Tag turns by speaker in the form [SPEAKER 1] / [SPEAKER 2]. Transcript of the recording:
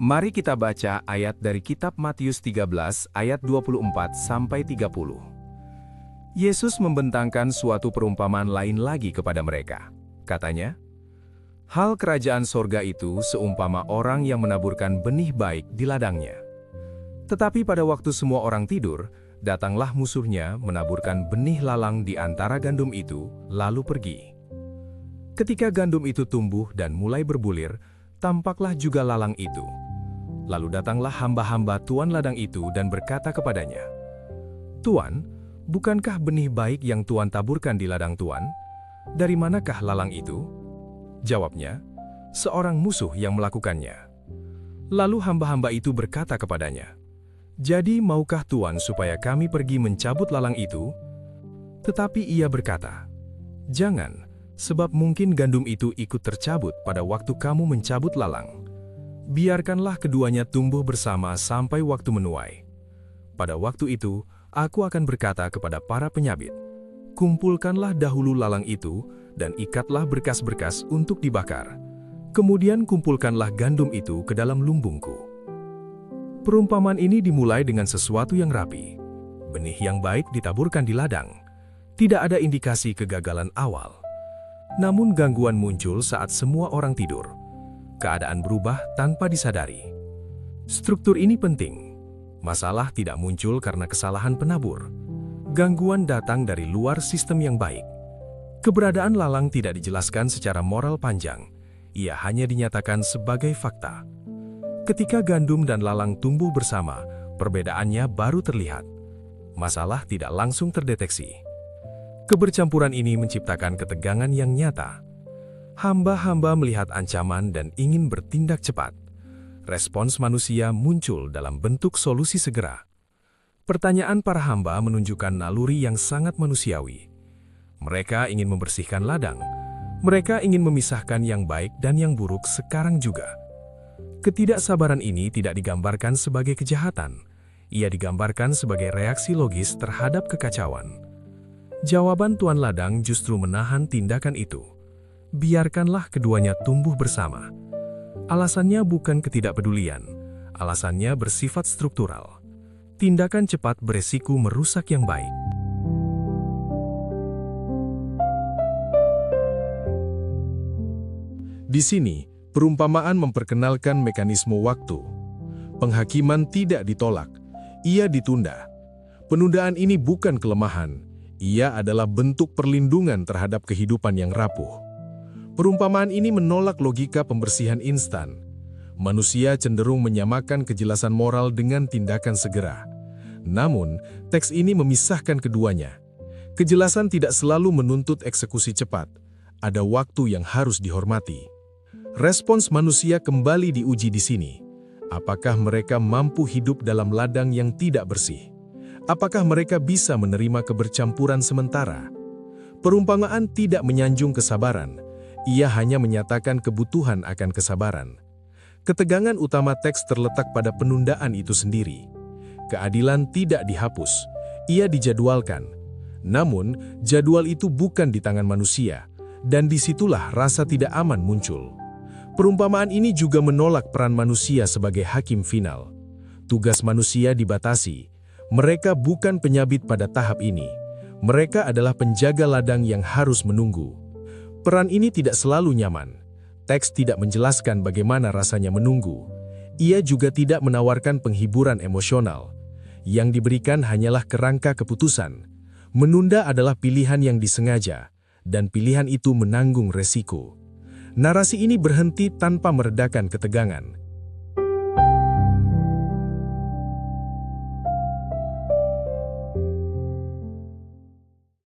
[SPEAKER 1] Mari kita baca ayat dari kitab Matius 13 ayat 24-30. Yesus membentangkan suatu perumpamaan lain lagi kepada mereka. Katanya, "Hal kerajaan sorga itu seumpama orang yang menaburkan benih baik di ladangnya. Tetapi pada waktu semua orang tidur, datanglah musuhnya menaburkan benih lalang di antara gandum itu, lalu pergi. Ketika gandum itu tumbuh dan mulai berbulir, tampaklah juga lalang itu. Lalu datanglah hamba-hamba tuan ladang itu dan berkata kepadanya, 'Tuan, bukankah benih baik yang Tuan taburkan di ladang Tuan? Dari manakah lalang itu?' Jawabnya, 'Seorang musuh yang melakukannya.' Lalu hamba-hamba itu berkata kepadanya, 'Jadi maukah Tuan supaya kami pergi mencabut lalang itu?' Tetapi ia berkata, 'Jangan, sebab mungkin gandum itu ikut tercabut pada waktu kamu mencabut lalang. Biarkanlah keduanya tumbuh bersama sampai waktu menuai. Pada waktu itu, aku akan berkata kepada para penyabit, kumpulkanlah dahulu lalang itu dan ikatlah berkas-berkas untuk dibakar. Kemudian kumpulkanlah gandum itu ke dalam lumbungku.' Perumpamaan ini dimulai dengan sesuatu yang rapi. Benih yang baik ditaburkan di ladang. Tidak ada indikasi kegagalan awal. Namun gangguan muncul saat semua orang tidur. Keadaan berubah tanpa disadari. Struktur ini penting. Masalah tidak muncul karena kesalahan penabur. Gangguan datang dari luar sistem yang baik. Keberadaan lalang tidak dijelaskan secara moral panjang. Ia hanya dinyatakan sebagai fakta. Ketika gandum dan lalang tumbuh bersama, perbedaannya baru terlihat. Masalah tidak langsung terdeteksi. Kebercampuran ini menciptakan ketegangan yang nyata. Hamba-hamba melihat ancaman dan ingin bertindak cepat. Respons manusia muncul dalam bentuk solusi segera. Pertanyaan para hamba menunjukkan naluri yang sangat manusiawi. Mereka ingin membersihkan ladang. Mereka ingin memisahkan yang baik dan yang buruk sekarang juga. Ketidaksabaran ini tidak digambarkan sebagai kejahatan. Ia digambarkan sebagai reaksi logis terhadap kekacauan. Jawaban tuan ladang justru menahan tindakan itu. Biarkanlah keduanya tumbuh bersama. Alasannya bukan ketidakpedulian. Alasannya bersifat struktural. Tindakan cepat beresiko merusak yang baik.
[SPEAKER 2] Di sini, perumpamaan memperkenalkan mekanisme waktu. Penghakiman tidak ditolak, ia ditunda. Penundaan ini bukan kelemahan, ia adalah bentuk perlindungan terhadap kehidupan yang rapuh. Perumpamaan ini menolak logika pembersihan instan. Manusia cenderung menyamakan kejelasan moral dengan tindakan segera. Namun, teks ini memisahkan keduanya. Kejelasan tidak selalu menuntut eksekusi cepat. Ada waktu yang harus dihormati. Respons manusia kembali diuji di sini. Apakah mereka mampu hidup dalam ladang yang tidak bersih? Apakah mereka bisa menerima kebercampuran sementara? Perumpamaan tidak menyanjung kesabaran. Ia hanya menyatakan kebutuhan akan kesabaran. Ketegangan utama teks terletak pada penundaan itu sendiri. Keadilan tidak dihapus, ia dijadwalkan. Namun, jadwal itu bukan di tangan manusia, dan disitulah rasa tidak aman muncul. Perumpamaan ini juga menolak peran manusia sebagai hakim final. Tugas manusia dibatasi. Mereka bukan penyabit pada tahap ini. Mereka adalah penjaga ladang yang harus menunggu. Peran ini tidak selalu nyaman. Teks tidak menjelaskan bagaimana rasanya menunggu. Ia juga tidak menawarkan penghiburan emosional. Yang diberikan hanyalah kerangka keputusan. Menunda adalah pilihan yang disengaja, dan pilihan itu menanggung resiko. Narasi ini berhenti tanpa meredakan ketegangan.